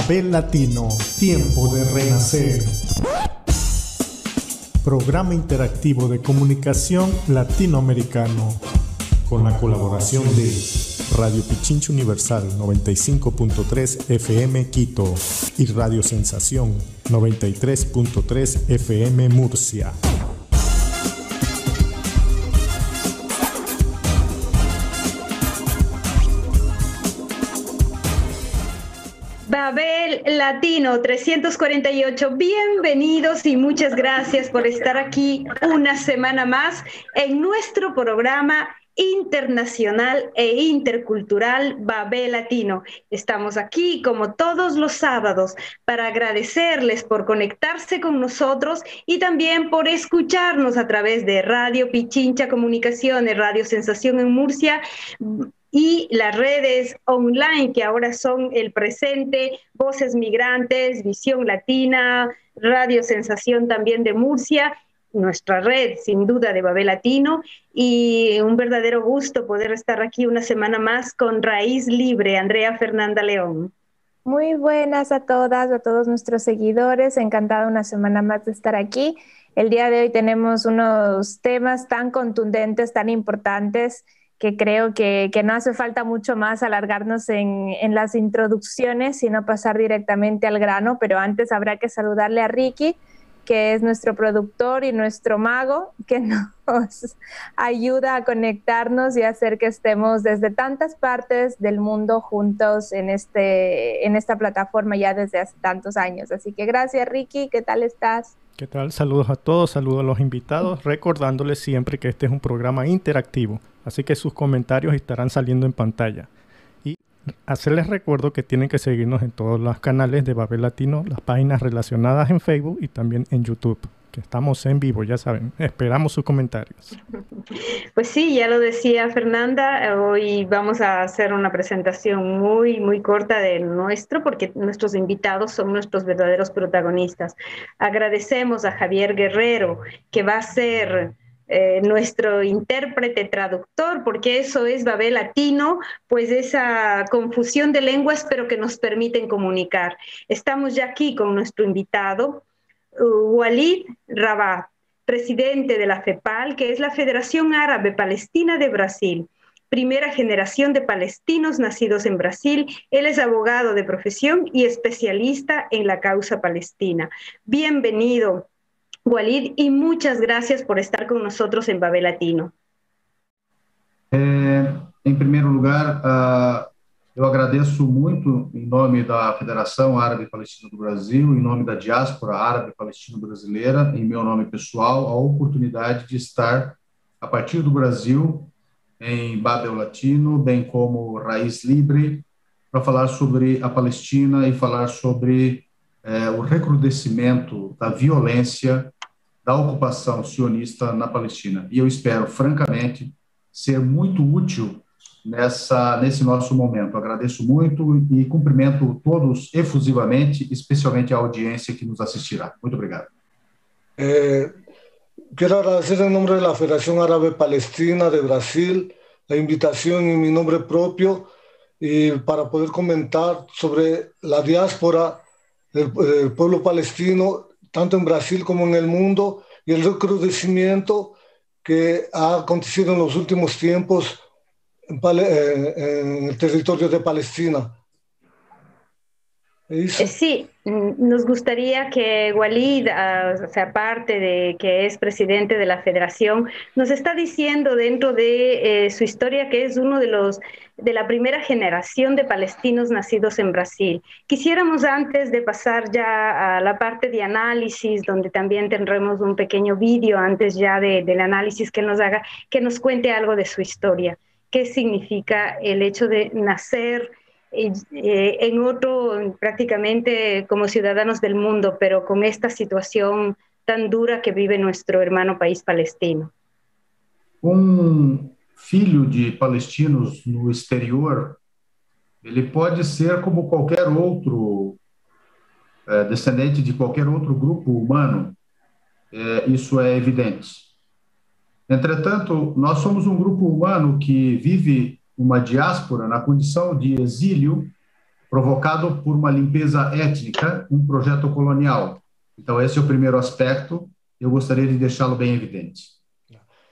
Babel Latino, tiempo de renacer. Programa interactivo de comunicación latinoamericano, con la colaboración de Radio Pichincha Universal 95.3 FM Quito y Radio Sensación 93.3 FM Murcia. Babel Latino 348, bienvenidos y muchas gracias por estar aquí una semana más en nuestro programa internacional e intercultural Babel Latino. Estamos aquí como todos los sábados para agradecerles por conectarse con nosotros y también por escucharnos a través de Radio Pichincha Comunicaciones, Radio Sensación en Murcia y las redes online que ahora son el presente, Voces Migrantes, Visión Latina, Radio Sensación también de Murcia, nuestra red sin duda de Babel Latino, y un verdadero gusto poder estar aquí una semana más con Raíz Libre, Andrea Fernanda León. Muy buenas a todas, a todos nuestros seguidores, encantada una semana más de estar aquí. El día de hoy tenemos unos temas tan contundentes, tan importantes, que creo que no hace falta mucho más alargarnos en las introducciones, sino pasar directamente al grano, pero antes habrá que saludarle a Ricky, que es nuestro productor y nuestro mago, que nos ayuda a conectarnos y a hacer que estemos desde tantas partes del mundo juntos en esta plataforma ya desde hace tantos años. Así que gracias, Ricky, ¿qué tal estás? ¿Qué tal? Saludos a todos, saludos a los invitados, recordándoles siempre que este es un programa interactivo, así que sus comentarios estarán saliendo en pantalla. Y hacerles recuerdo que tienen que seguirnos en todos los canales de Babel Latino, las páginas relacionadas en Facebook y también en YouTube, que estamos en vivo, ya saben, esperamos sus comentarios. Pues sí, ya lo decía Fernanda, hoy vamos a hacer una presentación muy corta de nuestro, porque nuestros invitados son nuestros verdaderos protagonistas. Agradecemos a Javier Guerrero, que va a ser nuestro intérprete traductor, porque eso es Babel Latino, pues esa confusión de lenguas, pero que nos permiten comunicar. Estamos ya aquí con nuestro invitado, Walid Rabat, presidente de la FEPAL, que es la Federación Árabe Palestina de Brasil, primera generación de palestinos nacidos en Brasil. Él es abogado de profesión y especialista en la causa palestina. Bienvenido, Walid, y muchas gracias por estar con nosotros en Babel Latino. Em primeiro lugar, eu agradeço muito, em nome da Federação Árabe Palestina do Brasil, em nome da diáspora árabe palestina brasileira, em meu nome pessoal, a oportunidade de estar, a partir do Brasil, em Babel Latino, bem como Raíz Libre, para falar sobre a Palestina e falar sobre o recrudescimento da violência da ocupação sionista na Palestina. E eu espero, francamente, ser muito útil nesse nosso momento. Agradeço muito e cumprimento todos efusivamente, especialmente a audiência que nos assistirá. Muito obrigado. Quiero agradecer en nombre de la Federación Árabe Palestina de Brasil la invitación en mi nombre propio y para poder comentar sobre la diáspora del pueblo palestino, tanto en Brasil como en el mundo, y el recrudecimiento que ha acontecido en los últimos tiempos en el territorio de Palestina. Sí, nos gustaría que Walid, aparte de que es presidente de la federación, nos está diciendo dentro de su historia que es uno de la primera generación de palestinos nacidos en Brasil. Quisiéramos, antes de pasar ya a la parte de análisis, donde también tendremos un pequeño vídeo antes ya del análisis que nos haga, que nos cuente algo de su historia. ¿Qué significa el hecho de nacer en otro, prácticamente como ciudadanos del mundo, pero con esta situación tan dura que vive nuestro hermano país palestino? Filho de palestinos no exterior, ele pode ser como qualquer outro descendente de qualquer outro grupo humano, isso é evidente. Entretanto, nós somos um grupo humano que vive uma diáspora na condição de exílio provocado por uma limpeza étnica, um projeto colonial. Então, esse é o primeiro aspecto, eu gostaria de deixá-lo bem evidente.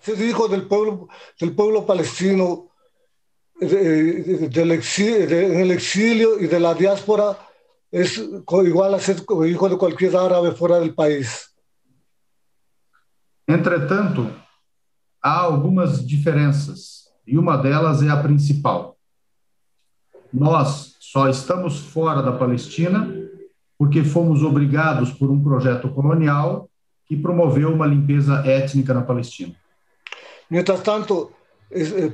Se dijo del pueblo palestino en el exilio y de la diáspora es igual a ser hijo de cualquier árabe fuera del país. Entretanto, há algumas diferenças, e uma delas é a principal. Nós só estamos fora da Palestina porque fomos obrigados por um projeto colonial que promoveu uma limpeza étnica na Palestina. Mientras tanto,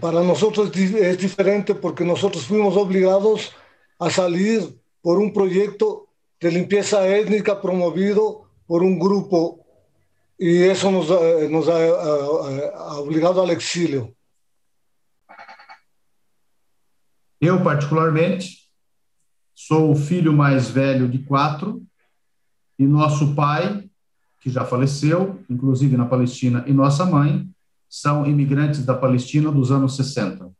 para nosotros es diferente porque nosotros fuimos obligados a salir por un proyecto de limpieza étnica promovido por un grupo y eso nos ha obligado al exilio. Eu, particularmente, sou o filho mais velho de 4 e nosso pai, que já faleceu, inclusive na Palestina, e nossa mãe, são imigrantes da Palestina dos anos 60.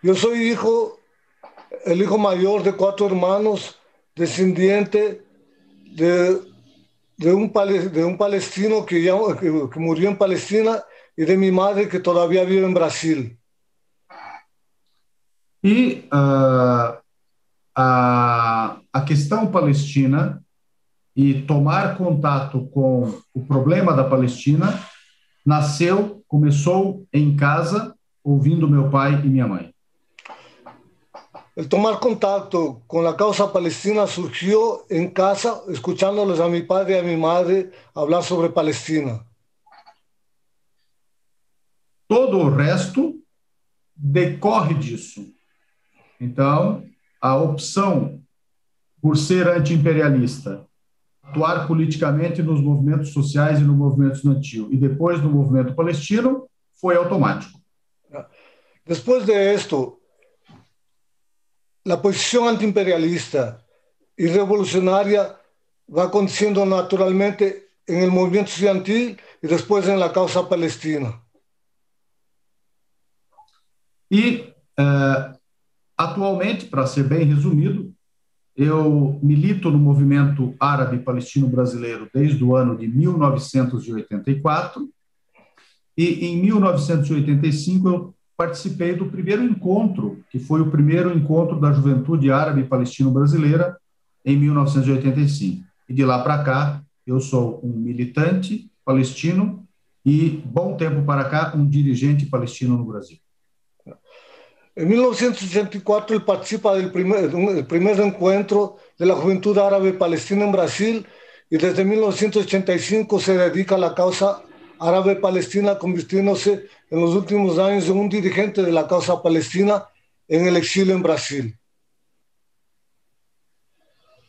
Eu sou el hijo mayor de 4 hermanos, descendiente de un palestino que murió en Palestina y de mi madre que todavía vive en Brasil. E a questão palestina e tomar contato com o problema da Palestina começou em casa, ouvindo meu pai e minha mãe. El tomar contacto con la causa palestina surgió en casa, escuchándoles a mi padre y a mi madre hablar sobre Palestina. Todo o resto decorre disso. Então, a opção por ser anti-imperialista, atuar politicamente nos movimentos sociais e no movimento estudantil, e depois no movimento palestino, foi automático. Depois de esto, la posición antiimperialista y revolucionaria va aconteciendo naturalmente en el movimiento estudiantil y después en la causa palestina. E, atualmente, para ser bem resumido, eu milito no movimento árabe palestino brasileiro desde o ano de 1984 e, em 1985, eu participei do primeiro encontro, que foi o primeiro encontro da Juventude Árabe Palestino Brasileira, em 1985. E de lá para cá, eu sou um militante palestino e, bom tempo para cá, um dirigente palestino no Brasil. En 1984 él participa del primer encuentro de la Juventud Árabe Palestina en Brasil y desde 1985 se dedica a la causa árabe palestina, convirtiéndose en los últimos años en un dirigente de la causa palestina en el exilio en Brasil.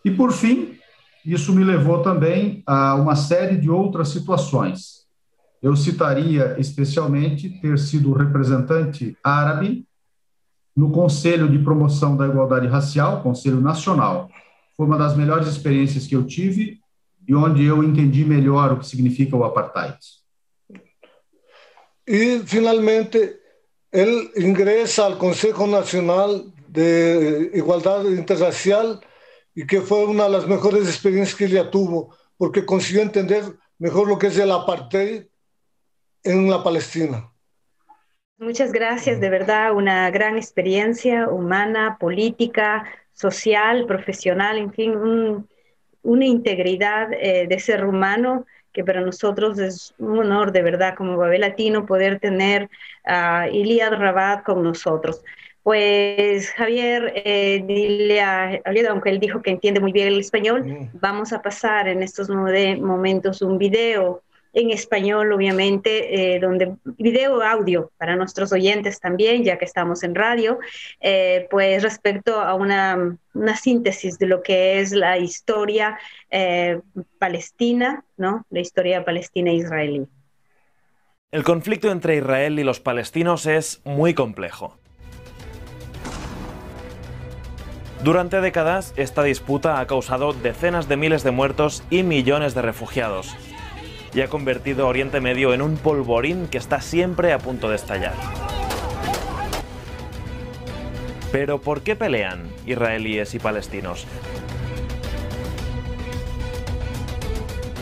E, por fim, isso me levou também a uma série de outras situações. Eu citaria especialmente ter sido representante árabe no Conselho de Promoção da Igualdade Racial, Conselho Nacional. Foi uma das melhores experiências que eu tive e onde eu entendi melhor o que significa o apartheid. Y finalmente, él ingresa al Consejo Nacional de Igualdad Interracial y que fue una de las mejores experiencias que ella tuvo, porque consiguió entender mejor lo que es el apartheid en la Palestina. Muchas gracias, de verdad, una gran experiencia humana, política, social, profesional, en fin, una integridad de ser humano que para nosotros es un honor, de verdad, como Babel Latino, poder tener a Iliad Rabat con nosotros. Pues Javier, dile a Iliad, aunque él dijo que entiende muy bien el español, vamos a pasar en estos momentos un video en español, obviamente, video audio para nuestros oyentes también, ya que estamos en radio, pues respecto a una síntesis de lo que es la historia palestina, ¿no? La historia palestina-israelí. El conflicto entre Israel y los palestinos es muy complejo. Durante décadas, esta disputa ha causado decenas de miles de muertos y millones de refugiados, y ha convertido a Oriente Medio en un polvorín que está siempre a punto de estallar. Pero ¿por qué pelean israelíes y palestinos?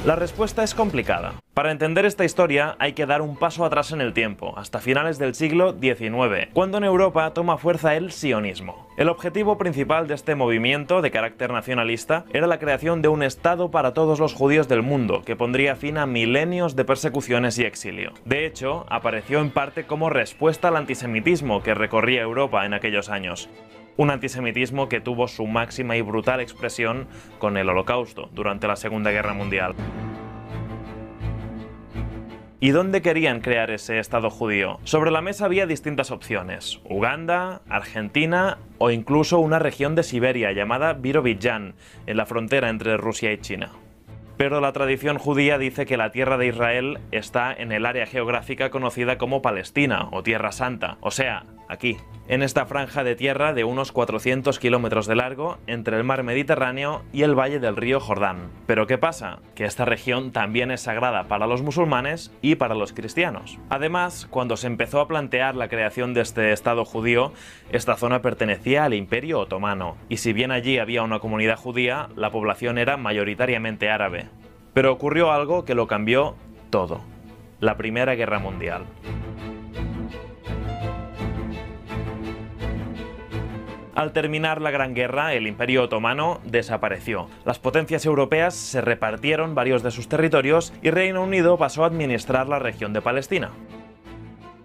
La respuesta es complicada. Para entender esta historia hay que dar un paso atrás en el tiempo, hasta finales del siglo XIX, cuando en Europa toma fuerza el sionismo. El objetivo principal de este movimiento de carácter nacionalista era la creación de un Estado para todos los judíos del mundo, que pondría fin a milenios de persecuciones y exilio. De hecho, apareció en parte como respuesta al antisemitismo que recorría Europa en aquellos años. Un antisemitismo que tuvo su máxima y brutal expresión con el Holocausto durante la Segunda Guerra Mundial. ¿Y dónde querían crear ese Estado judío? Sobre la mesa había distintas opciones: Uganda, Argentina o incluso una región de Siberia llamada Birobidzhan, en la frontera entre Rusia y China. Pero la tradición judía dice que la tierra de Israel está en el área geográfica conocida como Palestina o Tierra Santa, o sea, aquí, en esta franja de tierra de unos 400 kilómetros de largo entre el mar Mediterráneo y el valle del río Jordán. Pero ¿qué pasa? Que esta región también es sagrada para los musulmanes y para los cristianos. Además, cuando se empezó a plantear la creación de este Estado judío, esta zona pertenecía al Imperio Otomano, y si bien allí había una comunidad judía, la población era mayoritariamente árabe. Pero ocurrió algo que lo cambió todo: la Primera Guerra Mundial. Al terminar la Gran Guerra, el Imperio Otomano desapareció. Las potencias europeas se repartieron varios de sus territorios y Reino Unido pasó a administrar la región de Palestina.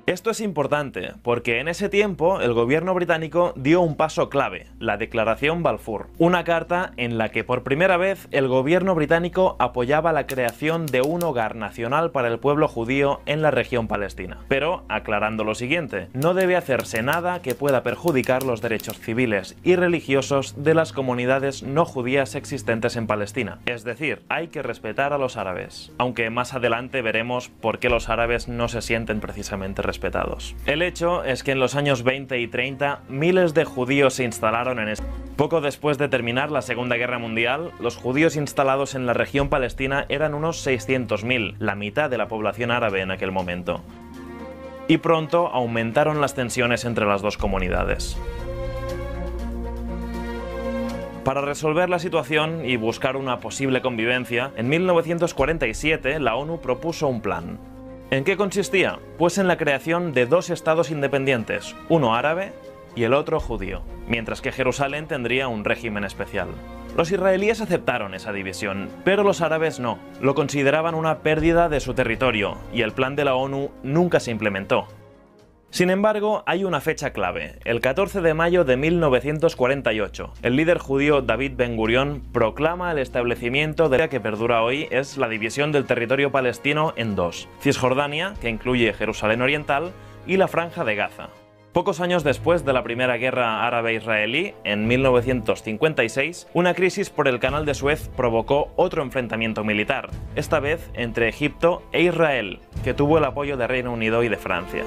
Esto es importante porque en ese tiempo el gobierno británico dio un paso clave: la Declaración Balfour, una carta en la que por primera vez el gobierno británico apoyaba la creación de un hogar nacional para el pueblo judío en la región palestina. Pero aclarando lo siguiente: no debe hacerse nada que pueda perjudicar los derechos civiles y religiosos de las comunidades no judías existentes en Palestina. Es decir, hay que respetar a los árabes, aunque más adelante veremos por qué los árabes no se sienten precisamente respetados. El hecho es que en los años 20 y 30 miles de judíos se instalaron en este. Poco después de terminar la Segunda Guerra Mundial, los judíos instalados en la región palestina eran unos 600.000, la mitad de la población árabe en aquel momento. Y pronto aumentaron las tensiones entre las dos comunidades. Para resolver la situación y buscar una posible convivencia, en 1947 la ONU propuso un plan. ¿En qué consistía? Pues en la creación de dos estados independientes, uno árabe y el otro judío, mientras que Jerusalén tendría un régimen especial. Los israelíes aceptaron esa división, pero los árabes no. Lo consideraban una pérdida de su territorio y el plan de la ONU nunca se implementó. Sin embargo, hay una fecha clave: el 14 de mayo de 1948. El líder judío David Ben Gurión proclama el establecimiento de la que perdura hoy es la división del territorio palestino en dos: Cisjordania, que incluye Jerusalén Oriental, y la Franja de Gaza. Pocos años después de la Primera Guerra Árabe-Israelí, en 1956, una crisis por el Canal de Suez provocó otro enfrentamiento militar, esta vez entre Egipto e Israel, que tuvo el apoyo de Reino Unido y de Francia.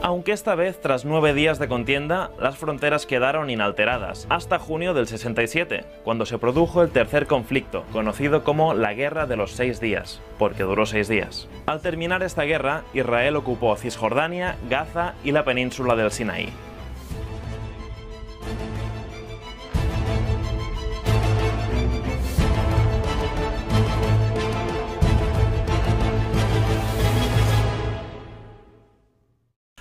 Aunque esta vez, tras 9 días de contienda, las fronteras quedaron inalteradas, hasta junio del 67, cuando se produjo el tercer conflicto, conocido como la Guerra de los 6 días, porque duró 6 días. Al terminar esta guerra, Israel ocupó Cisjordania, Gaza y la península del Sinaí.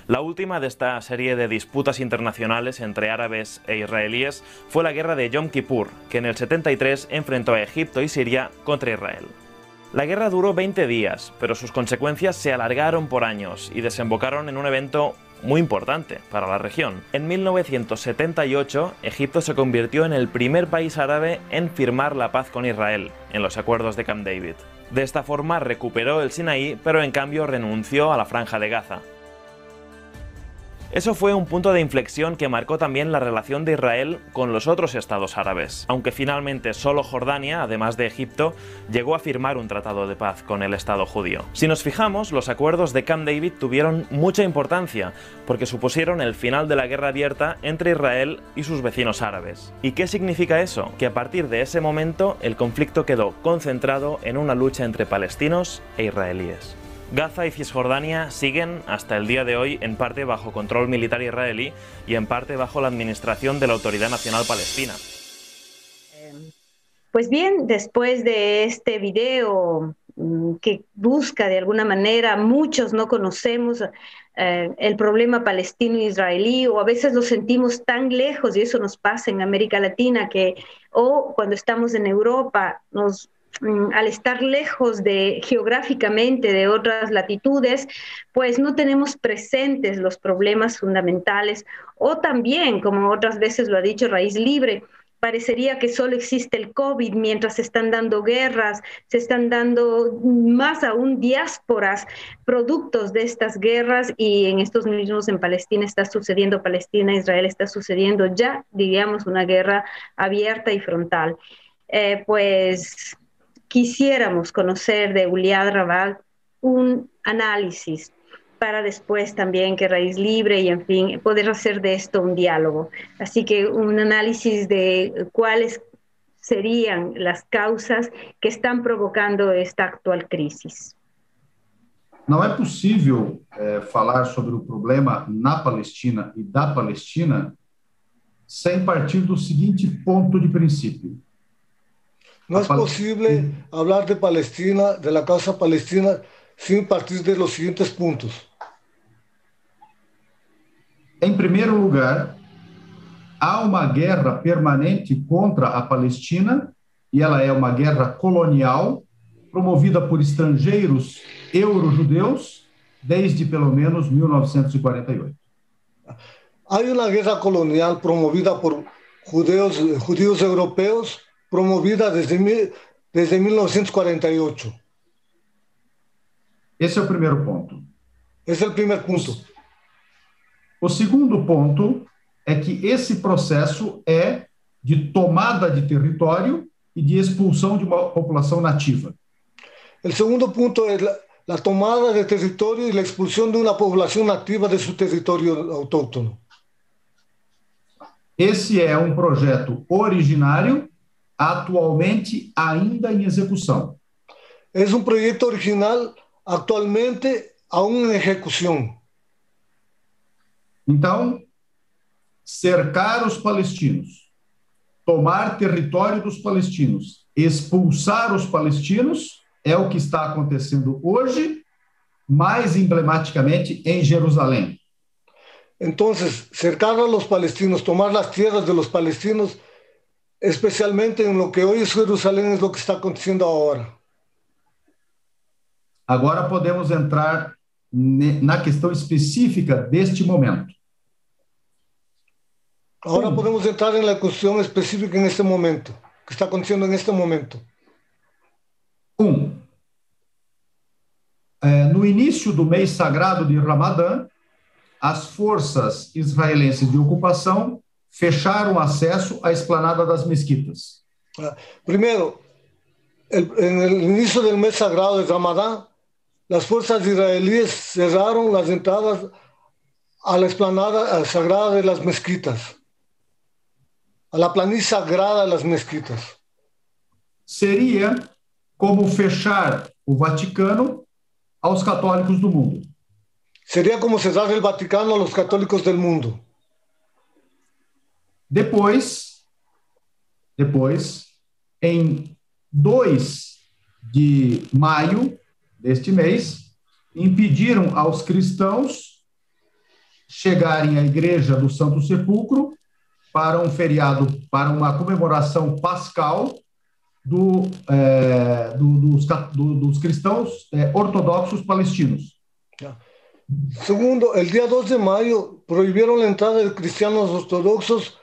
La última de esta serie de disputas internacionales entre árabes e israelíes fue la guerra de Yom Kippur, que en el 73 enfrentó a Egipto y Siria contra Israel. La guerra duró 20 días, pero sus consecuencias se alargaron por años y desembocaron en un evento muy importante para la región. En 1978, Egipto se convirtió en el primer país árabe en firmar la paz con Israel, en los acuerdos de Camp David. De esta forma recuperó el Sinaí, pero en cambio renunció a la Franja de Gaza. Eso fue un punto de inflexión que marcó también la relación de Israel con los otros estados árabes, aunque finalmente solo Jordania, además de Egipto, llegó a firmar un tratado de paz con el Estado judío. Si nos fijamos, los acuerdos de Camp David tuvieron mucha importancia, porque supusieron el final de la guerra abierta entre Israel y sus vecinos árabes. ¿Y qué significa eso? Que a partir de ese momento el conflicto quedó concentrado en una lucha entre palestinos e israelíes. Gaza y Cisjordania siguen hasta el día de hoy en parte bajo control militar israelí y en parte bajo la administración de la Autoridad Nacional Palestina. Pues bien, después de este video que busca de alguna manera, muchos no conocemos el problema palestino-israelí, o a veces lo sentimos tan lejos, y eso nos pasa en América Latina, o cuando estamos en Europa, al estar lejos geográficamente de otras latitudes, pues no tenemos presentes los problemas fundamentales, o también, como otras veces lo ha dicho Raíz Libre, parecería que solo existe el COVID mientras se están dando guerras, se están dando más aún diásporas, productos de estas guerras, y en estos mismos en Palestina está sucediendo, Palestina-Israel está sucediendo ya, diríamos, una guerra abierta y frontal. Pues quisiéramos conocer de Uliad Raval un análisis para después también que Raíz Libre y, en fin, poder hacer de esto un diálogo. Así que un análisis de cuáles serían las causas que están provocando esta actual crisis. Não é possível falar sobre o problema na Palestina e da Palestina sem partir do seguinte ponto de princípio. No es posible hablar de Palestina, de la causa palestina, sin partir de los siguientes puntos. Em primeiro lugar, há uma guerra permanente contra a Palestina, e ela é uma guerra colonial, promovida por estrangeiros euro-judeus desde pelo menos 1948. Hay una guerra colonial promovida por judíos europeos, promovida desde 1948. Esse é o primeiro ponto. Esse é o primeiro ponto. O segundo ponto é que esse processo é de tomada de território e de expulsão de uma população nativa. El segundo punto es la tomada de territorio y la expulsión de una población nativa de su territorio autóctono. Esse é um projeto originário, atualmente ainda em execução. Es un proyecto original actualmente aún en ejecución. Então, cercar os palestinos, tomar território dos palestinos, expulsar os palestinos, é o que está acontecendo hoje, mais emblematicamente em Jerusalém. Entonces, cercar a los palestinos, tomar las tierras de los palestinos, especialmente en lo que hoy es Jerusalén, es lo que está aconteciendo ahora. Agora podemos entrar na questão específica deste momento. Ahora podemos entrar en la cuestión específica en este momento, que está aconteciendo en este momento. No início do mês sagrado de Ramadã, as forças israelenses de ocupação fecharam acesso à esplanada das mesquitas. Primero, en el inicio del mes sagrado de Ramadán, las fuerzas israelíes cerraron las entradas a la explanada sagrada de las mezquitas, a la planicie sagrada de las mezquitas. Seria como fechar o Vaticano aos católicos do mundo. Sería como cerrar el Vaticano a los católicos del mundo. Depois, em 2 de maio deste mês, impediram aos cristãos chegarem à Igreja do Santo Sepulcro para um feriado, para uma comemoração pascal dos cristãos ortodoxos palestinos. Segundo, el día 2 de mayo prohibieron la entrada de cristianos ortodoxos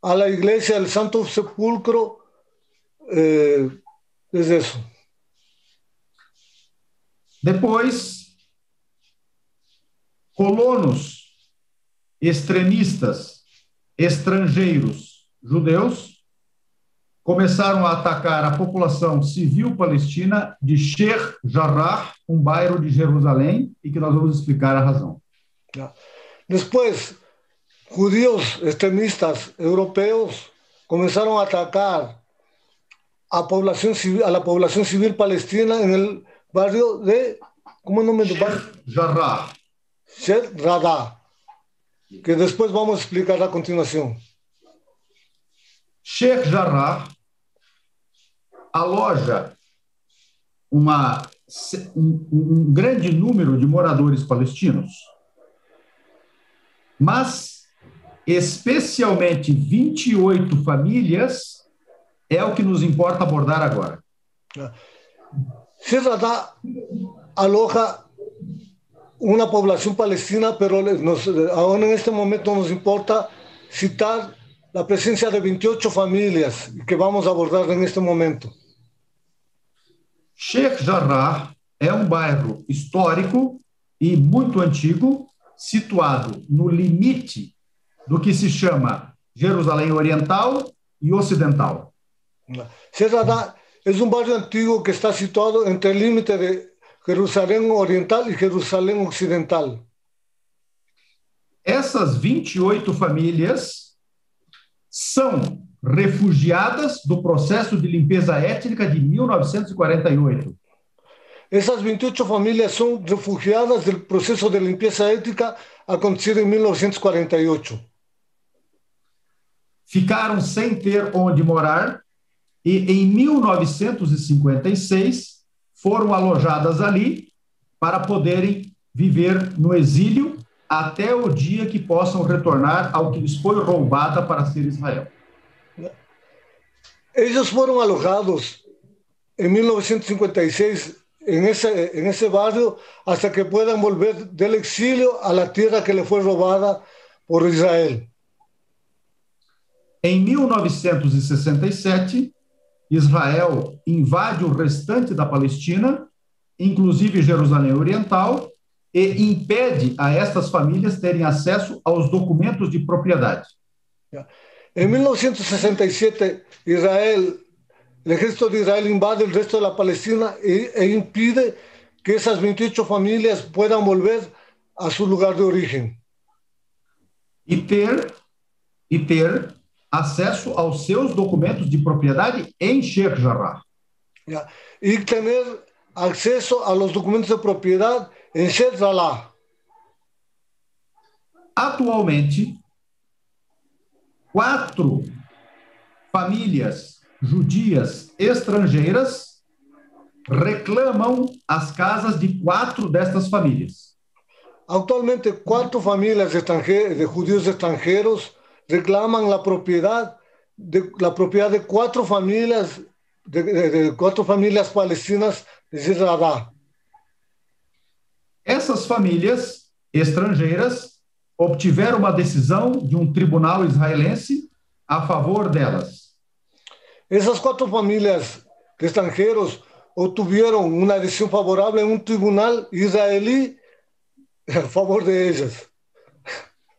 a la iglesia del Santo Sepulcro. Es eso. Depois, colonos extremistas estrangeiros judeus começaram a atacar a população civil palestina de Sheikh Jarrah, um bairro de Jerusalém, e que nós vamos explicar a razão. Después, judíos extremistas europeos comenzaron a atacar a la población civil palestina en el barrio de, ¿Cómo es el nombre del barrio? Jarrah. Sheikh Jarrah, que después vamos a explicar a continuación. Sheikh Jarrah aloja um grande número de moradores palestinos, mas especialmente 28 famílias é o que nos importa abordar agora. Sheikh Jarrah aloja una población palestina, pero ahora en este momento nos importa citar la presencia de 28 familias que vamos a abordar en este momento. Sheikh Jarrah é um bairro histórico e muito antigo, situado no limite do que se chama Jerusalém Oriental e Ocidental. Sheikh Jarrah es un barrio antiguo que está situado entre el límite de Jerusalém Oriental y Jerusalén Occidental. Essas 28 famílias são refugiadas do processo de limpeza étnica de 1948. Esas 28 familias son refugiadas del proceso de limpieza étnica acontecido en 1948. Ficaram sem ter onde morar e, em 1956, foram alojadas ali para poderem viver no exílio até o dia que possam retornar ao que lhes foi roubada para ser Israel. Ellos fueron alojados en 1956 en ese barrio hasta que puedan volver del exilio a la tierra que le fue robada por Israel. Em 1967, Israel invade o restante da Palestina, inclusive Jerusalém Oriental, e impede a estas famílias terem acesso aos documentos de propriedade. En 1967, el ejército de Israel invade el resto de la Palestina e impide que esas 28 familias puedan volver a su lugar de origen. E ter acesso aos seus documentos de propriedade em Sheikh Jarrah. Y tener acceso a los documentos de propiedad en Sheikh Jarrah. Atualmente, 4 famílias judias estrangeiras reclamam as casas de 4 destas famílias. Actualmente, 4 familias de judíos extranjeros reclaman la propiedad de 4 familias de 4 familias palestinas de Sheikh Jarrah. Essas famílias estrangeiras obtiveram uma decisão de um tribunal israelense a favor delas. Esas 4 familias de extranjeros obtuvieron una decisión favorable en un tribunal israelí a favor de ellas.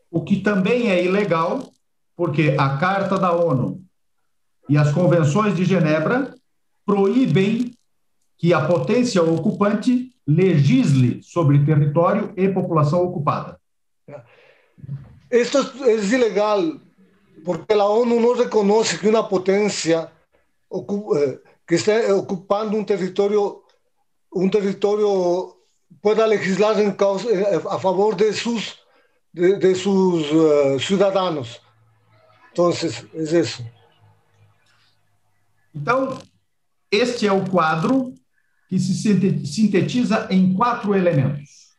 O que também é ilegal, porque a Carta da ONU e as Convenções de Genebra proíbem que a potência ocupante legisle sobre território e população ocupada. Esto es ilegal porque la ONU no reconoce que una potencia que esté ocupando un territorio pueda legislar a favor de sus ciudadanos. Entonces, es eso. Então, este é o quadro que se sintetiza em 4 elementos.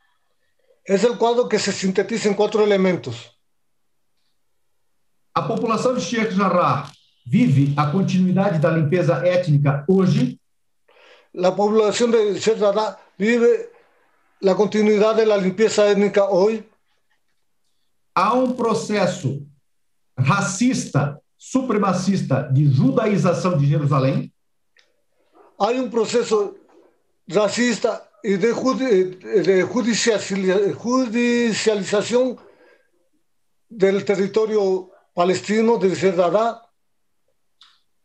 Es el cuadro que se sintetiza en 4 elementos. A população de Sheikh Jarrah vive a continuidade da limpeza étnica hoje. La población de Sheikh Jarrah vive la continuidad de la limpieza étnica hoy. Há um processo racista, supremacista de judaização de Jerusalém. Hay un proceso racista y de judicialización del territorio palestino de Sheikh Jarrah.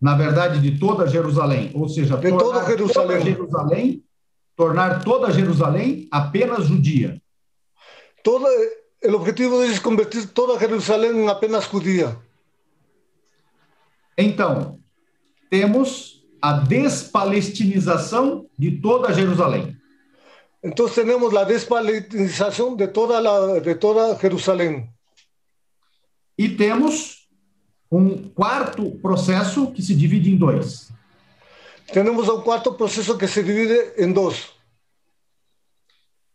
Na verdade, de toda Jerusalém, ou seja, tornar toda Jerusalém apenas judia. El objetivo es convertir toda Jerusalén en apenas judía. Então, temos a despalestinização de toda Jerusalém. Entonces tenemos la despalestinización de toda Jerusalén. E temos quarto processo que se divide em dois. Tenemos un cuarto proceso que se divide en dos.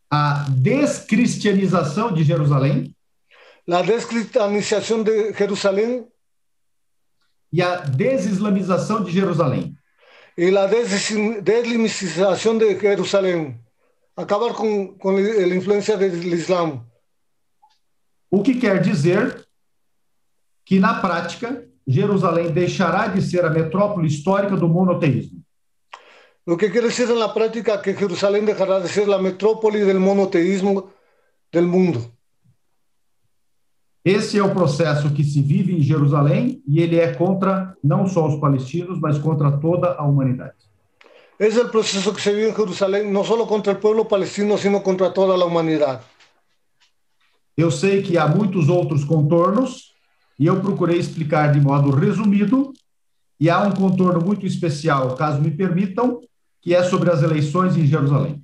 A descristianização de Jerusalém. La descristianización de Jerusalén. E a desislamização de Jerusalém. Y la deslimización de Jerusalén. Acabar con la influencia del Islam. O que quer dizer que, na prática, Jerusalém deixará de ser a metrópole histórica do monoteísmo. Lo que quiere decir en la práctica que Jerusalén dejará de ser la metrópoli del monoteísmo del mundo. Esse é o processo que se vive em Jerusalém e ele é contra não só os palestinos, mas contra toda a humanidade. Es el proceso que se vive en Jerusalén, no solo contra el pueblo palestino, sino contra toda la humanidad. Eu sei que há muitos outros contornos e eu procurei explicar de modo resumido, e há um contorno muito especial, caso me permitam, que é sobre as eleições em Jerusalém.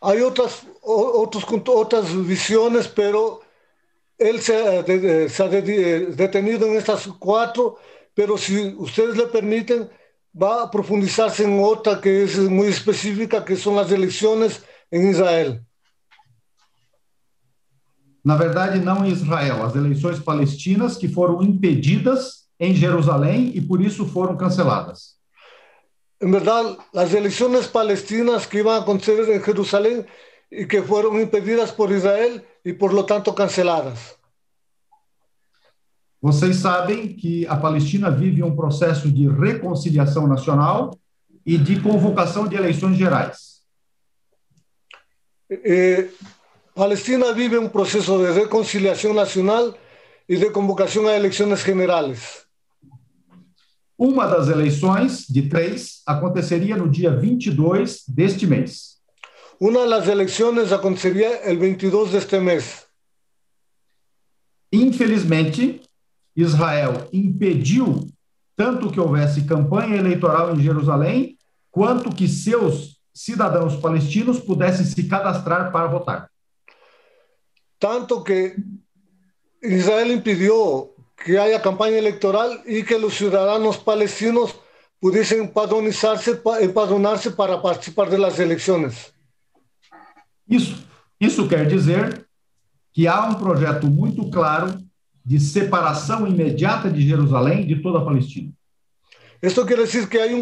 Hay otras visiones, pero él se ha detenido en estas cuatro, pero si ustedes le permiten, va a profundizarse en otra que es muy específica, que son las elecciones en Israel. Na verdade, não em Israel, as eleições palestinas que foram impedidas em Jerusalém e por isso foram canceladas. En verdad, las elecciones palestinas que iban a acontecer en Jerusalén y que fueron impedidas por Israel y por lo tanto canceladas. Vocês sabem que a Palestina vive um processo de reconciliação nacional e de convocação de eleições gerais. Palestina vive un proceso de reconciliación nacional y de convocación a elecciones generales. Uma das eleições, de 3, aconteceria no dia 22 deste mês. Una de las elecciones acontecería el 22 de este mes. Infelizmente, Israel impediu tanto que houvesse campanha eleitoral em Jerusalém, quanto que seus cidadãos palestinos pudessem se cadastrar para votar. Tanto que Israel impidió que haya campaña electoral y que los ciudadanos palestinos pudiesen empadronarse para participar de las elecciones. Isso quer dizer que há um projeto muito claro de separação imediata de Jerusalém de toda a Palestina. Esto quiere decir que hay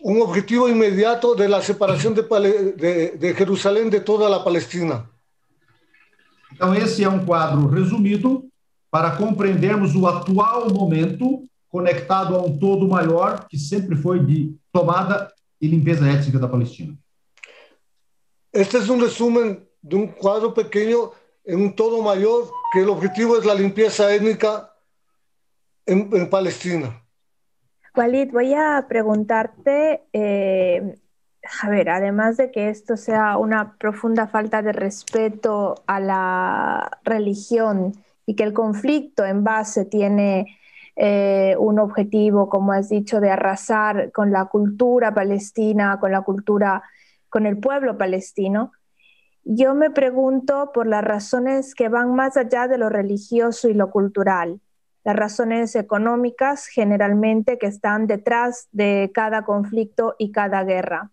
un objetivo inmediato de la separación de Jerusalén de toda la Palestina. Então, esse é um quadro resumido para compreendermos o atual momento conectado a um todo maior que sempre foi de tomada e limpeza étnica da Palestina. Este es un resumen de un cuadro pequeño en un todo mayor que el objetivo es la limpieza étnica en Palestina. Walid, voy a preguntarte, a ver, además de que esto sea una profunda falta de respeto a la religión y que el conflicto en base tiene un objetivo, como has dicho, de arrasar con la cultura palestina, con el pueblo palestino, yo me pregunto por las razones que van más allá de lo religioso y lo cultural, las razones económicas generalmente que están detrás de cada conflicto y cada guerra.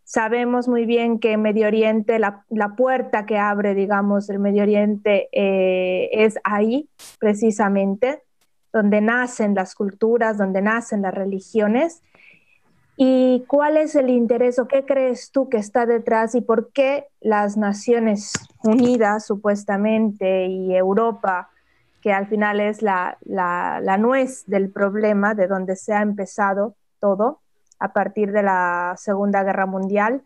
Sabemos muy bien que en Medio Oriente la puerta que abre, digamos, el Medio Oriente es ahí, precisamente, donde nacen las culturas, donde nacen las religiones. ¿Y cuál es el interés o qué crees tú que está detrás y por qué las Naciones Unidas, supuestamente, y Europa, que al final es la nuez del problema, de donde se ha empezado todo, a partir de la Segunda Guerra Mundial,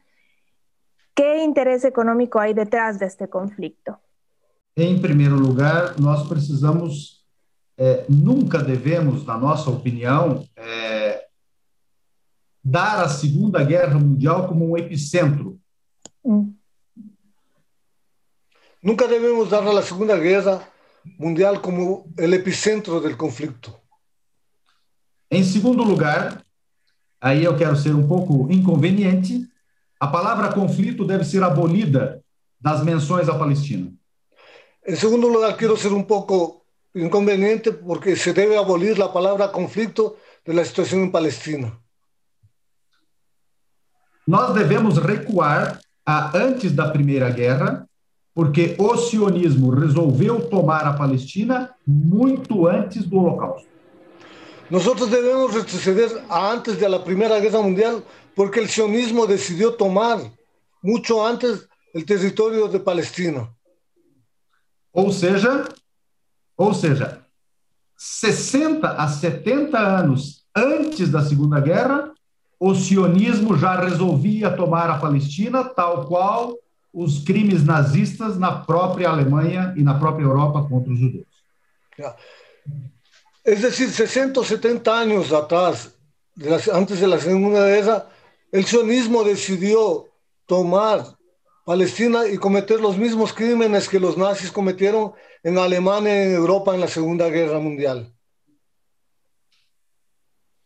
¿qué interés económico hay detrás de este conflicto? Em primeiro lugar, nós precisamos, nunca devemos, na nossa opinião, dar a Segunda Guerra Mundial como um epicentro. Nunca debemos dar a la Segunda Guerra Mundial como el epicentro del conflicto. Em segundo lugar, aí eu quero ser um pouco inconveniente, a palavra conflito deve ser abolida das menções à Palestina? En segundo lugar, quiero ser un poco inconveniente porque se debe abolir la palabra conflicto de la situación en Palestina. Nós devemos recuar a antes da Primeira Guerra, porque o sionismo resolveu tomar a Palestina muito antes do Holocausto. Nosotros debemos retroceder a antes de la Primera Guerra Mundial porque el sionismo decidió tomar mucho antes el territorio de Palestina. Ou seja, 60 a 70 anos antes da Segunda Guerra, o sionismo já resolvia tomar a Palestina, tal qual os crimes nazistas na própria Alemanha e na própria Europa contra os judeus. Es decir, 60 o 70 años atrás, antes de la Segunda Guerra, el sionismo decidió tomar Palestina y cometer los mismos crímenes que los nazis cometieron en Alemania y en Europa en la Segunda Guerra Mundial.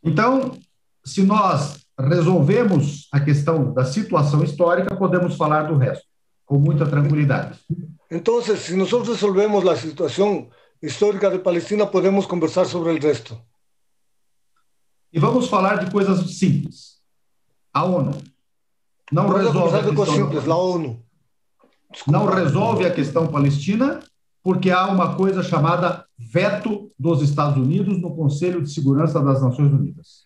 Então, se nós resolvemos a questão da situação histórica, podemos falar do resto, com muita tranquilidade. Entonces, si nosotros resolvemos la situación histórica de Palestina, podemos conversar sobre el resto. E vamos falar de coisas simples. A ONU não resolve a questão, simples, la ONU. não resolve a questão palestina porque há uma coisa chamada veto dos Estados Unidos no Conselho de Segurança das Nações Unidas.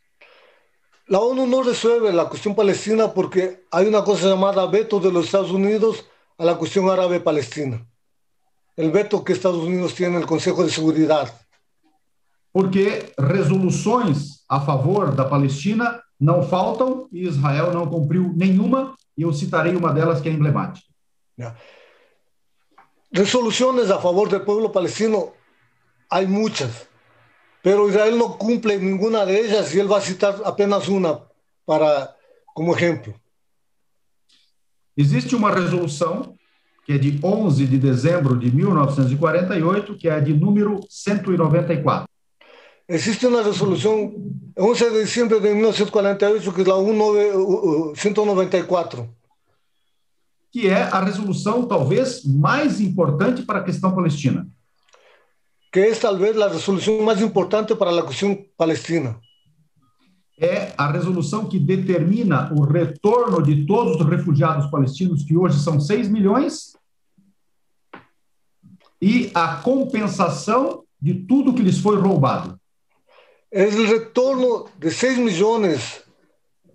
La ONU no resuelve la cuestión palestina porque hay una cosa llamada veto de los Estados Unidos a la cuestión árabe-palestina. El veto que Estados Unidos tiene en el Consejo de Seguridad. Porque resoluções a favor da Palestina não faltam e Israel não cumpriu nenhuma, e eu citarei uma delas que é emblemática. Resoluciones a favor del pueblo palestino hay muchas, pero Israel no cumple ninguna de ellas y él va a citar apenas una como ejemplo. Existe uma resolução que é de 11 de dezembro de 1948, que é a de número 194. Existe una resolución 11 de diciembre de 1948, que es la 194. Que é a resolução talvez mais importante para a questão palestina. Que es tal vez la resolución más importante para la cuestión palestina. É a resolução que determina o retorno de todos os refugiados palestinos, que hoje são 6 milhões, e a compensação de tudo que lhes foi roubado. Es el retorno de 6 millones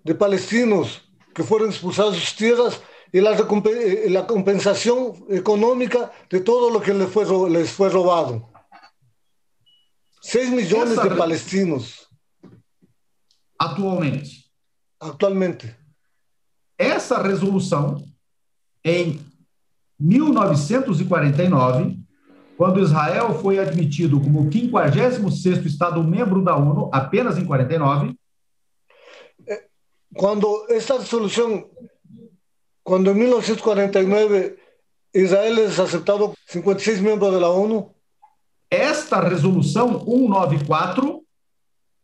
de palestinos que fueron expulsados de sus tierras y la compensación económica de todo lo que les fue robado. 6 millones de palestinos. Actualmente. Essa resolução, em 1949, quando Israel foi admitido como o 56º Estado-membro da ONU, apenas em 49. Cuando en 1949 Israel es aceptado 56 miembros de la ONU. Esta resolução 194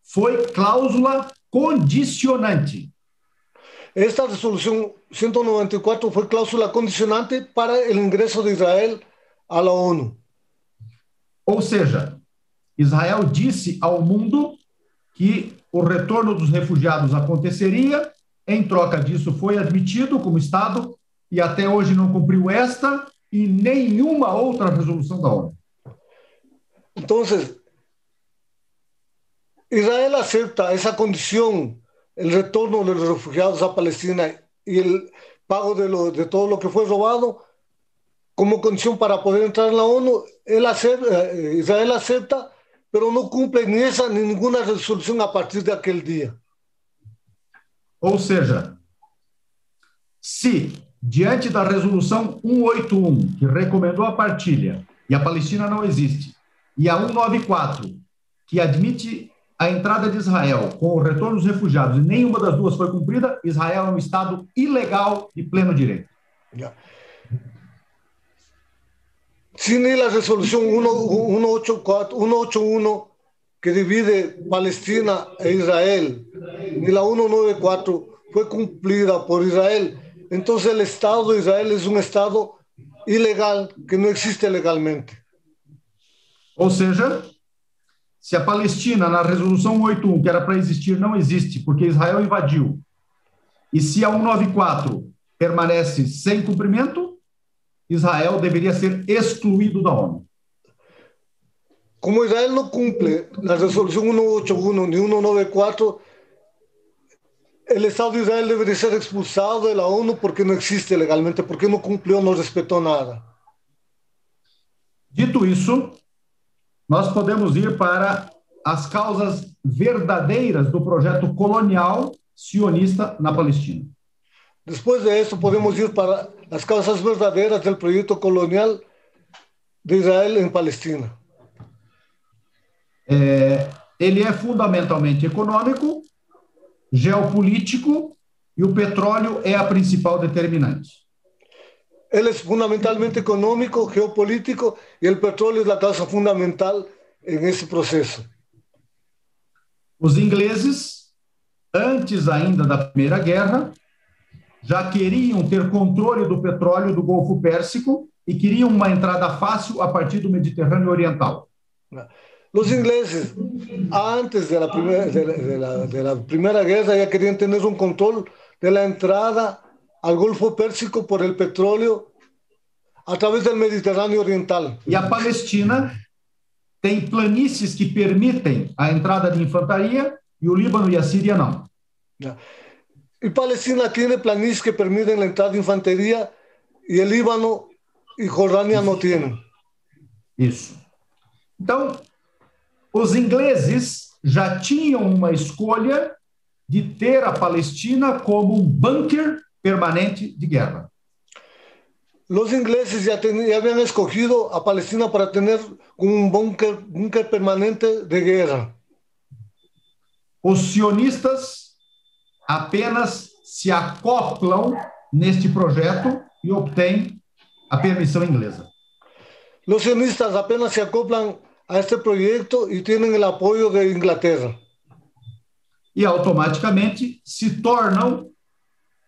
foi cláusula condicionante. Esta resolución 194 fue cláusula condicionante para el ingreso de Israel a la ONU. Ou seja, Israel disse ao mundo que o retorno dos refugiados aconteceria, em troca disso foi admitido como Estado e até hoje não cumpriu esta e nenhuma outra resolução da ONU. Então, Israel acepta essa condição, o retorno dos refugiados a Palestina e o pago de todo o que foi roubado como condición para poder entrar en la ONU. Israel acepta, pero no cumple ni esa ni ninguna resolución a partir de aquel día. Ou seja, se diante da resolução 181, que recomendou a partilha, e a Palestina não existe, e a 194, que admite a entrada de Israel com o retorno dos refugiados, e nenhuma das duas foi cumprida, Israel é um Estado ilegal de pleno direito. Yeah. Sin la resolución 181 que divide Palestina e Israel, ni la 194 fue cumplida por Israel, entonces el Estado de Israel es un Estado ilegal que não existe legalmente. Ou seja, se a Palestina, na resolução 181, que era para existir, não existe, porque Israel invadiu, e se a 194 permanece sem cumprimento, Israel deveria ser excluído da ONU. Como Israel não cumpre a resolução 181 ni 194, el Estado de Israel debería ser expulsado de la ONU porque no existe legalmente, porque no cumplió, no respetó nada. Dito isso, nós podemos ir para as causas verdadeiras do projeto colonial sionista na Palestina. Después de esto podemos ir para las causas verdaderas del proyecto colonial de Israel en Palestina. Ele é fundamentalmente econômico, geopolítico, e o petróleo é a principal determinante. Él es fundamentalmente económico, geopolítico, y el petróleo es la causa fundamental en ese proceso. Os ingleses, antes ainda da Primeira Guerra, já queriam ter controle do petróleo do Golfo Pérsico e queriam uma entrada fácil a partir do Mediterrâneo Oriental. Los ingleses, antes de la primera guerra, ya querían tener un control de la entrada al Golfo Pérsico por el petróleo a través del Mediterráneo Oriental. E a Palestina tem planícies que permitem a entrada de infantaria e o Líbano e a Síria não. Y Palestina tiene planícies que permiten la entrada de infantería y el Líbano y Jordania no tienen. Isso. Então, os ingleses já tinham uma escolha de ter a Palestina como um bunker permanente de guerra. Los ingleses ya habían escogido a Palestina para tener un búnker permanente de guerra. Os sionistas apenas se acoplam neste projeto e obtêm a permissão inglesa. Los sionistas apenas se acoplan a este proyecto y tienen el apoyo de Inglaterra. E automaticamente se tornam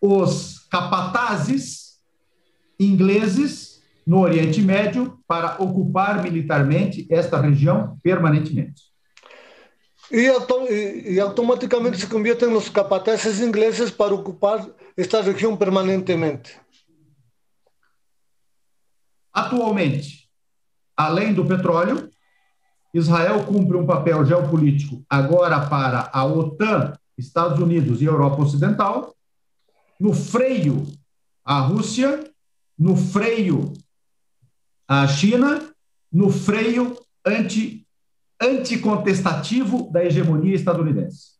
os capatazes ingleses no Oriente Médio para ocupar militarmente esta região permanentemente. Y automáticamente se convierten en los capataces ingleses para ocupar esta región permanentemente. Atualmente, além do petróleo, Israel cumpre um papel geopolítico agora para a OTAN, Estados Unidos e Europa Ocidental, no freio à Rússia, no freio à China, no freio anticontestativo da hegemonia estadunidense.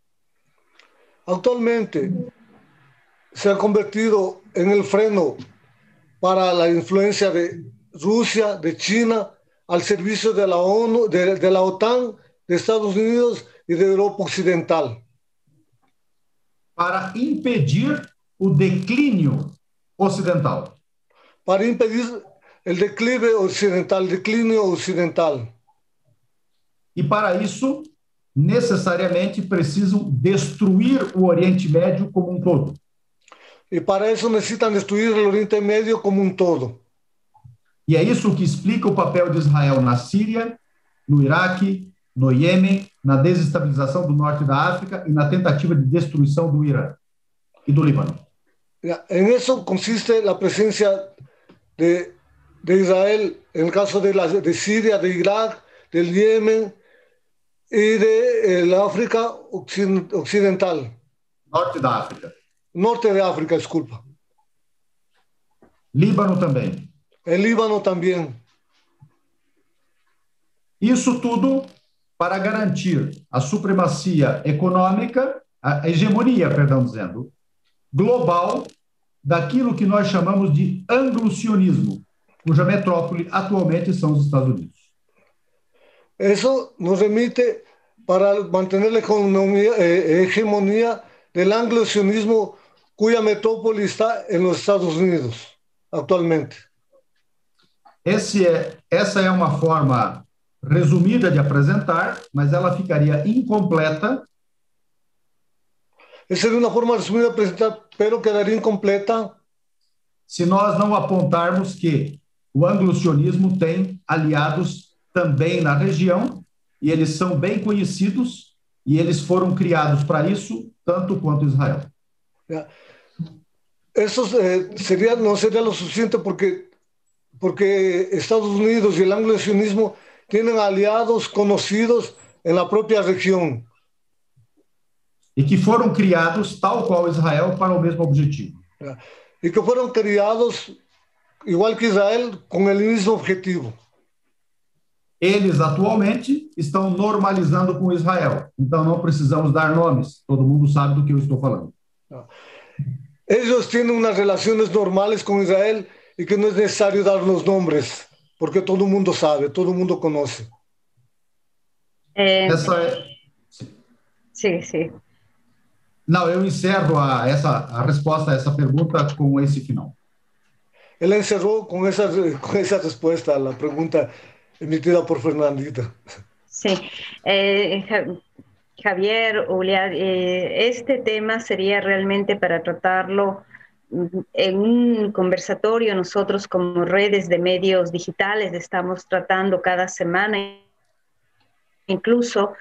Actualmente se ha convertido en el freno para la influencia de Rusia, de China, al servicio de la ONU, de la OTAN, de Estados Unidos y de Europa Occidental. Para impedir o declínio ocidental. Para impedir el declive occidental, declínio occidental. E para isso, necessariamente precisam destruir o Oriente Médio como um todo. E para isso necessitam destruir o Oriente Médio como um todo. E é isso que explica o papel de Israel na Síria, no Iraque, no Iêmen, na desestabilização do norte da África e na tentativa de destruição do Irã e do Líbano. En eso consiste la presencia de Israel en el caso de Siria, de Irak, del Yemen y de la África occidental. Norte da África. Norte de África, desculpa. Líbano também. El Líbano também. Isso tudo para garantir a supremacia econômica, a hegemonia, perdão, dizendo, global daquilo que nós chamamos de anglo-sionismo, cuja metrópole atualmente são os Estados Unidos. Eso nos remite para mantener la hegemonía del anglo-sionismo cuya metrópole está en los Estados Unidos actualmente. Essa é uma forma resumida de apresentar, mas ela ficaria incompleta. Essa é uma forma resumida de apresentar, pero quedaria incompleta se nós não apontarmos que o anglo-sionismo tem aliados também na região, e eles são bem conhecidos, e eles foram criados para isso, tanto quanto Israel. Eso no sería lo suficiente porque Estados Unidos y el anglo-sionismo tienen aliados conocidos en la propia región. E que foram criados, tal qual Israel, para o mesmo objetivo. Y que fueron criados, igual que Israel, con el mismo objetivo. Eles, atualmente, estão normalizando com Israel. Então, não precisamos dar nomes. Todo mundo sabe do que eu estou falando. Ellos tienen unas relaciones normales con Israel y que no es necesario dar los nombres, porque todo el mundo sabe, todo el mundo conoce. Sí. Não, eu encerro a resposta a essa pergunta com esse final. Él encerró con esa respuesta a la pregunta emitida por Fernandita. Sí. Javier, Julia, este tema sería realmente para tratarlo en un conversatorio. Nosotros como redes de medios digitales estamos tratando cada semana, incluso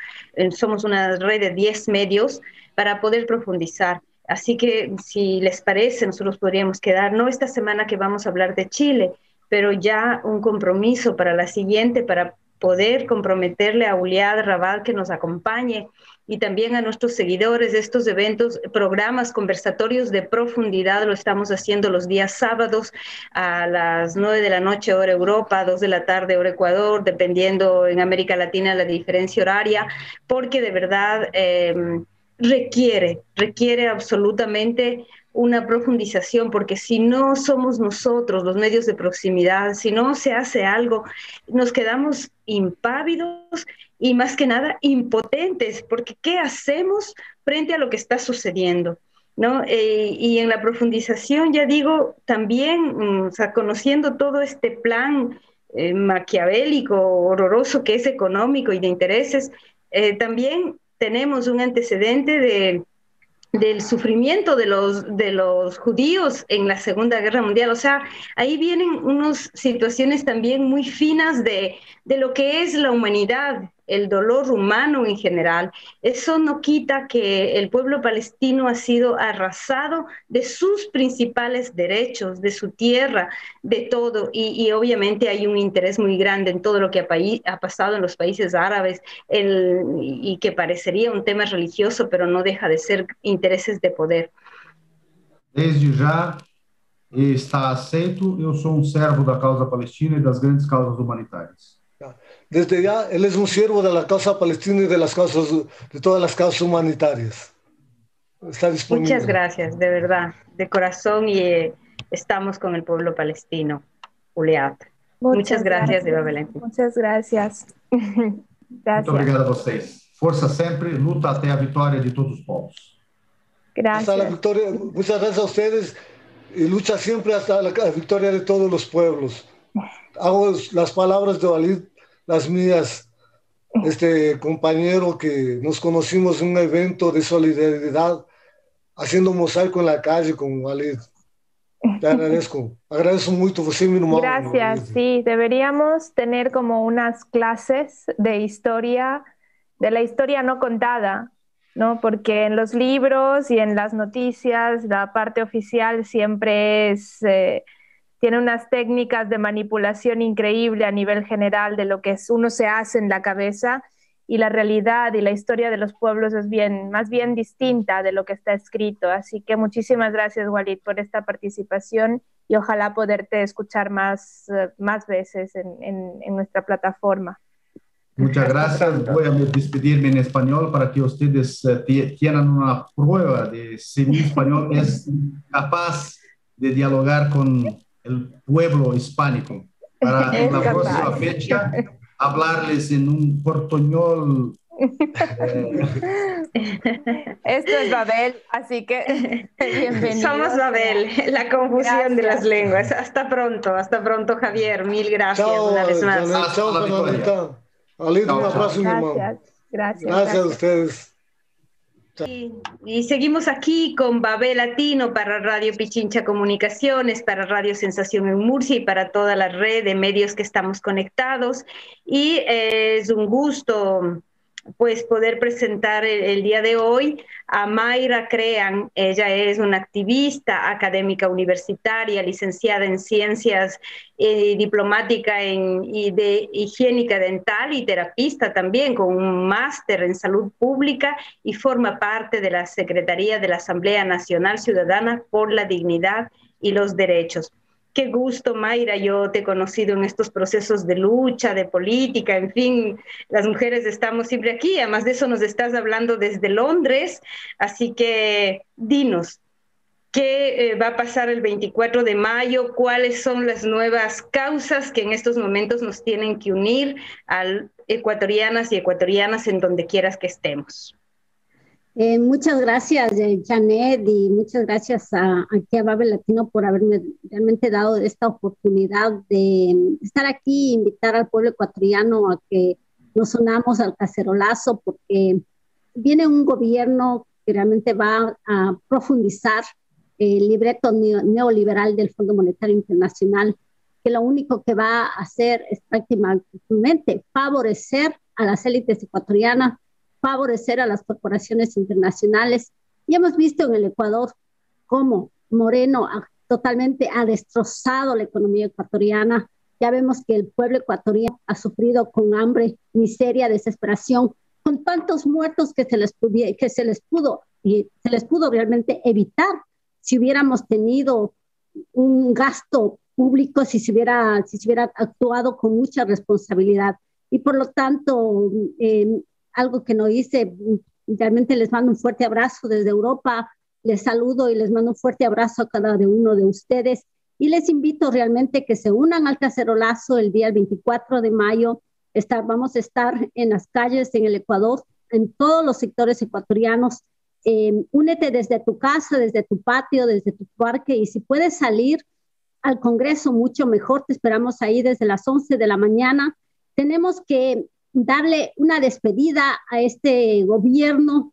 somos una red de 10 medios para poder profundizar. Así que si les parece, nosotros podríamos quedar, no esta semana que vamos a hablar de Chile, pero ya un compromiso para la siguiente, para poder comprometerle a Uliad Rabal que nos acompañe y también a nuestros seguidores de estos eventos, programas, conversatorios de profundidad. Lo estamos haciendo los días sábados a las 9 de la noche, hora Europa, 2 de la tarde, hora Ecuador, dependiendo en América Latina la diferencia horaria, porque de verdad requiere absolutamente una profundización, porque si no somos nosotros los medios de proximidad, si no se hace algo, nos quedamos impávidos y más que nada impotentes, porque ¿qué hacemos frente a lo que está sucediendo? ¿No? Y en la profundización, ya digo, también conociendo todo este plan maquiavélico, horroroso que es económico y de intereses, también tenemos un antecedente del sufrimiento de los judíos en la Segunda Guerra Mundial. O sea, ahí vienen unas situaciones también muy finas de lo que es la humanidad, el dolor humano en general. Eso no quita que el pueblo palestino ha sido arrasado de sus principales derechos, de su tierra, de todo, y obviamente hay un interés muy grande en todo lo que ha pasado en los países árabes, y que parecería un tema religioso, pero no deja de ser intereses de poder. Desde já está aceito, eu sou servo da causa palestina e das grandes causas humanitárias. Desde ya, él es un siervo de la causa palestina y de todas las causas humanitarias. Está disponible. Muchas gracias, de verdad, de corazón, y estamos con el pueblo palestino, Uliad. Muchas gracias, Eva Belén. Muchas gracias. Muito obrigado a vocês. Força sempre, luta até a vitória de todos os povos. Gracias. Hasta la victoria. Muchas gracias a ustedes y lucha siempre hasta la victoria de todos los pueblos. Hago las palabras de Walid, las mías, este compañero que nos conocimos en un evento de solidaridad, haciendo mosaico en la calle con Walid. Te agradezco mucho, você, mi hermano. Gracias, sí, deberíamos tener como unas clases de historia, de la historia no contada, ¿no? Porque en los libros y en las noticias la parte oficial siempre tiene unas técnicas de manipulación increíble a nivel general de lo que uno se hace en la cabeza, y la realidad y la historia de los pueblos es más bien distinta de lo que está escrito. Así que muchísimas gracias, Walid, por esta participación, y ojalá poderte escuchar más veces en nuestra plataforma. Muchas gracias. Voy a despedirme en español para que ustedes tengan una prueba de si mi español es capaz de dialogar con el pueblo hispánico. Para en la próxima fecha hablarles en un portuñol. Esto es Babel, así que bienvenidos. Somos Babel, la confusión de las lenguas. Hasta pronto, Javier. Mil gracias. Chao, una vez más. Chao, Fernandita. Un abrazo, mi hermano. Gracias. Gracias a ustedes. Y seguimos aquí con Babel Latino para Radio Pichincha Comunicaciones, para Radio Sensación en Murcia y para toda la red de medios que estamos conectados. Y es un gusto pues poder presentar el día de hoy a Mayra Crean. Ella es una activista académica universitaria, licenciada en Ciencias Diplomática y de Higiénica Dental y terapista también, con un máster en Salud Pública, y forma parte de la Secretaría de la Asamblea Nacional Ciudadana por la Dignidad y los Derechos. Qué gusto, Mayra, yo te he conocido en estos procesos de lucha, de política, en fin, las mujeres estamos siempre aquí, además de eso nos estás hablando desde Londres, así que dinos, ¿qué va a pasar el 24 de mayo? ¿Cuáles son las nuevas causas que en estos momentos nos tienen que unir a ecuatorianas y ecuatorianas en donde quieras que estemos? Muchas gracias, Janet, y muchas gracias aquí a Babel Latino por haberme realmente dado esta oportunidad de estar aquí e invitar al pueblo ecuatoriano a que nos unamos al cacerolazo, porque viene un gobierno que realmente va a profundizar el libreto neoliberal del Fondo Monetario Internacional, que lo único que va a hacer es prácticamente favorecer a las élites ecuatorianas, favorecer a las corporaciones internacionales. Y hemos visto en el Ecuador cómo Moreno totalmente ha destrozado la economía ecuatoriana. Ya vemos que el pueblo ecuatoriano ha sufrido con hambre, miseria, desesperación, con tantos muertos que se les pudo realmente evitar si hubiéramos tenido un gasto público, si se hubiera actuado con mucha responsabilidad. Y por lo tanto, algo que no hice, realmente les mando un fuerte abrazo desde Europa, les saludo y les mando un fuerte abrazo a cada uno de ustedes y les invito realmente que se unan al cacerolazo el día 24 de mayo. Vamos a estar en las calles en el Ecuador, en todos los sectores ecuatorianos. Únete desde tu casa, desde tu patio, desde tu parque, y si puedes salir al Congreso, mucho mejor. Te esperamos ahí desde las 11 de la mañana. Tenemos que darle una despedida a este gobierno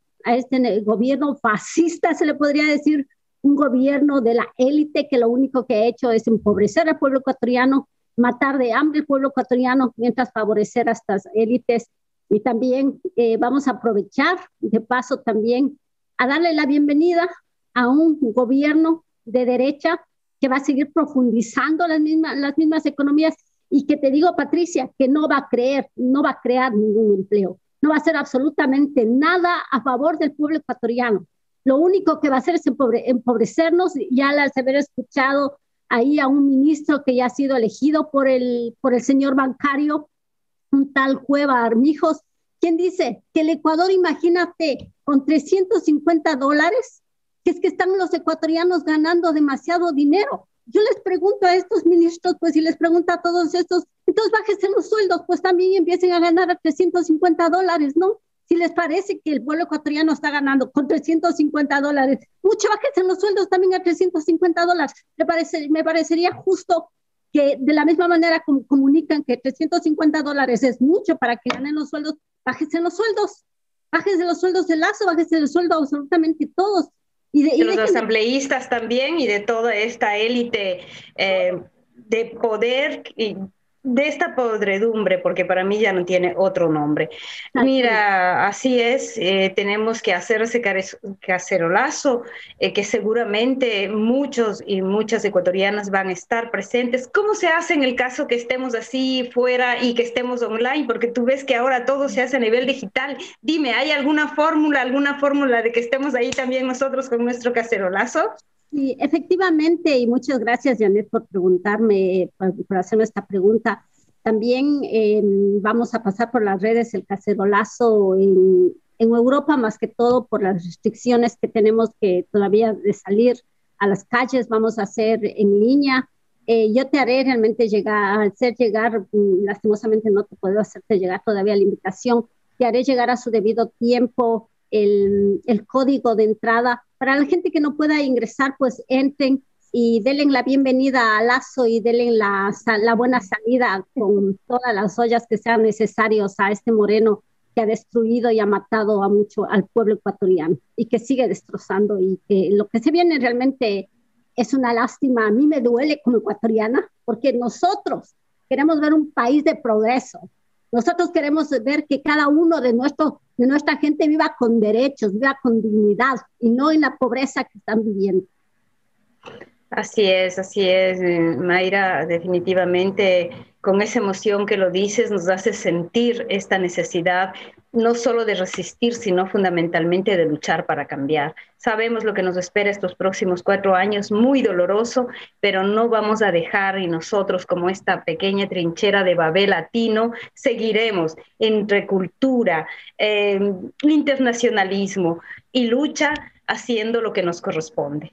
fascista, se le podría decir, un gobierno de la élite que lo único que ha hecho es empobrecer al pueblo ecuatoriano, matar de hambre al pueblo ecuatoriano, mientras favorecer a estas élites. Y también vamos a aprovechar de paso también a darle la bienvenida a un gobierno de derecha que va a seguir profundizando las mismas economías. Y que te digo, Patricia, que no va a crear ningún empleo, no va a hacer absolutamente nada a favor del pueblo ecuatoriano. Lo único que va a hacer es empobrecernos. Ya al haber escuchado ahí a un ministro que ya ha sido elegido por el señor bancario, un tal Cueva Armijos, quien dice que el Ecuador, imagínate, con $350, que es que están los ecuatorianos ganando demasiado dinero. Yo les pregunto a estos ministros, pues, y les pregunto a todos estos, entonces bájense los sueldos, pues también empiecen a ganar a $350, ¿no? Si les parece que el pueblo ecuatoriano está ganando con $350, mucho, bájense los sueldos también a $350. Me parecería justo que de la misma manera como comunican que $350 es mucho para que ganen los sueldos, bájense los sueldos de Lazo, bájense los sueldos absolutamente todos. Y de los asambleístas también y de toda esta élite de poder y de esta podredumbre, porque para mí ya no tiene otro nombre. Mira, así es, tenemos que hacer ese cacerolazo, que seguramente muchos y muchas ecuatorianas van a estar presentes. ¿Cómo se hace en el caso que estemos así fuera y que estemos online? Porque tú ves que ahora todo se hace a nivel digital. Dime, ¿hay alguna fórmula de que estemos ahí también nosotros con nuestro cacerolazo? Sí, efectivamente, y muchas gracias, Janet, por preguntarme, por hacerme esta pregunta. También vamos a pasar por las redes el cacerolazo en Europa, más que todo por las restricciones que tenemos que todavía de salir a las calles. Vamos a hacer en línea. Yo te haré realmente hacer llegar, lastimosamente no te puedo hacerte llegar todavía la invitación, te haré llegar a su debido tiempo el código de entrada. Para la gente que no pueda ingresar, pues entren y denle la bienvenida a Lazo y denle la buena salida con todas las ollas que sean necesarios a este Moreno que ha destruido y ha matado al pueblo ecuatoriano y que sigue destrozando, y que lo que se viene realmente es una lástima. A mí me duele como ecuatoriana, porque nosotros queremos ver un país de progreso. Nosotros queremos ver que cada uno de nuestra gente viva con derechos, viva con dignidad y no en la pobreza que están viviendo. Así es, Mayra, definitivamente con esa emoción que lo dices nos hace sentir esta necesidad no solo de resistir, sino fundamentalmente de luchar para cambiar. Sabemos lo que nos espera estos próximos 4 años, muy doloroso, pero no vamos a dejar, y nosotros como esta pequeña trinchera de Babel Latino seguiremos entre cultura, internacionalismo y lucha, haciendo lo que nos corresponde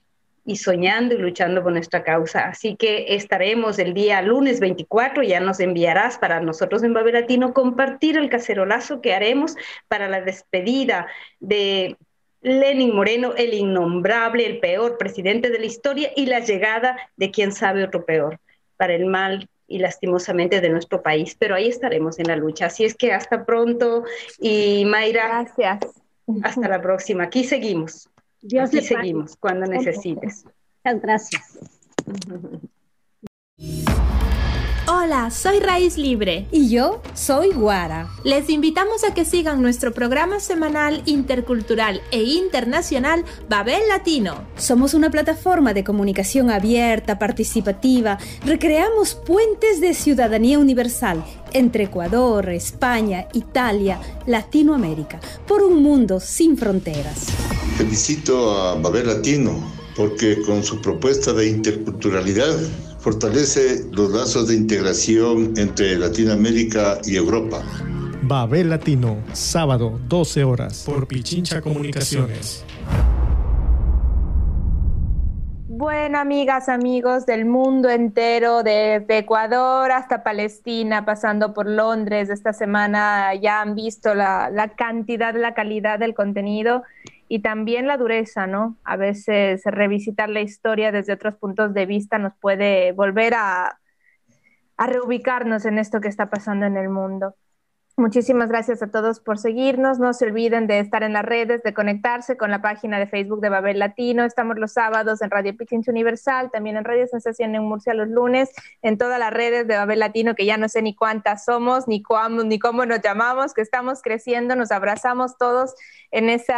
y soñando y luchando por nuestra causa. Así que estaremos el día lunes 24, ya nos enviarás para nosotros en Babel Latino compartir el cacerolazo que haremos para la despedida de Lenín Moreno, el innombrable, el peor presidente de la historia, y la llegada de quién sabe otro peor, para el mal y lastimosamente de nuestro país. Pero ahí estaremos en la lucha. Así es que hasta pronto, y Mayra, gracias. Hasta la próxima. Aquí seguimos. Dios Aquí seguimos cuando necesites. Muchas gracias. Hola, soy Raíz Libre. Y yo soy Guara. Les invitamos a que sigan nuestro programa semanal intercultural e internacional Babel Latino. Somos una plataforma de comunicación abierta, participativa. Recreamos puentes de ciudadanía universal entre Ecuador, España, Italia, Latinoamérica, por un mundo sin fronteras. Felicito a Babel Latino porque con su propuesta de interculturalidad fortalece los lazos de integración entre Latinoamérica y Europa. Babel Latino, sábado, 12 horas, por Pichincha Comunicaciones. Bueno, amigas, amigos del mundo entero, de Ecuador hasta Palestina, pasando por Londres, esta semana ya han visto la cantidad, la calidad del contenido y también la dureza, ¿no? A veces revisitar la historia desde otros puntos de vista nos puede volver a reubicarnos en esto que está pasando en el mundo. Muchísimas gracias a todos por seguirnos. No se olviden de estar en las redes, de conectarse con la página de Facebook de Babel Latino. Estamos los sábados en Radio Pichincha Universal, también en Radio Sensación en Murcia los lunes, en todas las redes de Babel Latino, que ya no sé ni cuántas somos, ni cómo nos llamamos, que estamos creciendo, nos abrazamos todos en ese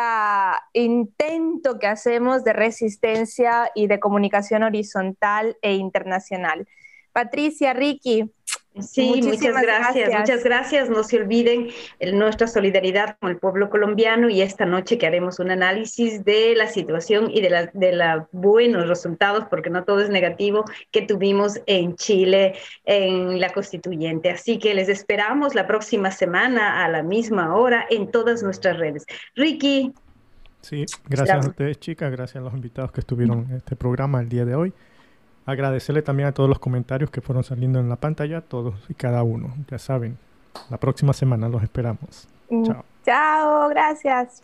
intento que hacemos de resistencia y de comunicación horizontal e internacional. Patricia, Ricky, sí, muchas gracias. No se olviden nuestra solidaridad con el pueblo colombiano, y esta noche que haremos un análisis de la situación y de los buenos resultados, porque no todo es negativo, que tuvimos en Chile en la Constituyente. Así que les esperamos la próxima semana a la misma hora en todas nuestras redes. Ricky. Sí, gracias a ustedes, chicas, gracias a los invitados que estuvieron en este programa el día de hoy. Agradecerle también a todos los comentarios que fueron saliendo en la pantalla, todos y cada uno. Ya saben, la próxima semana los esperamos. Chao. Chao, gracias.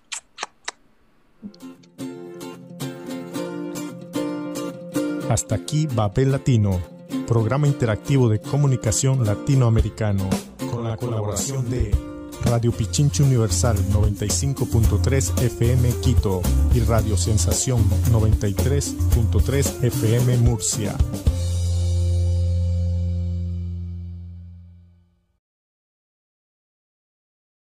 Hasta aquí Babel Latino, programa interactivo de comunicación latinoamericano, con la colaboración de Radio Pichincha Universal 95.3 FM Quito y Radio Sensación 93.3 FM Murcia.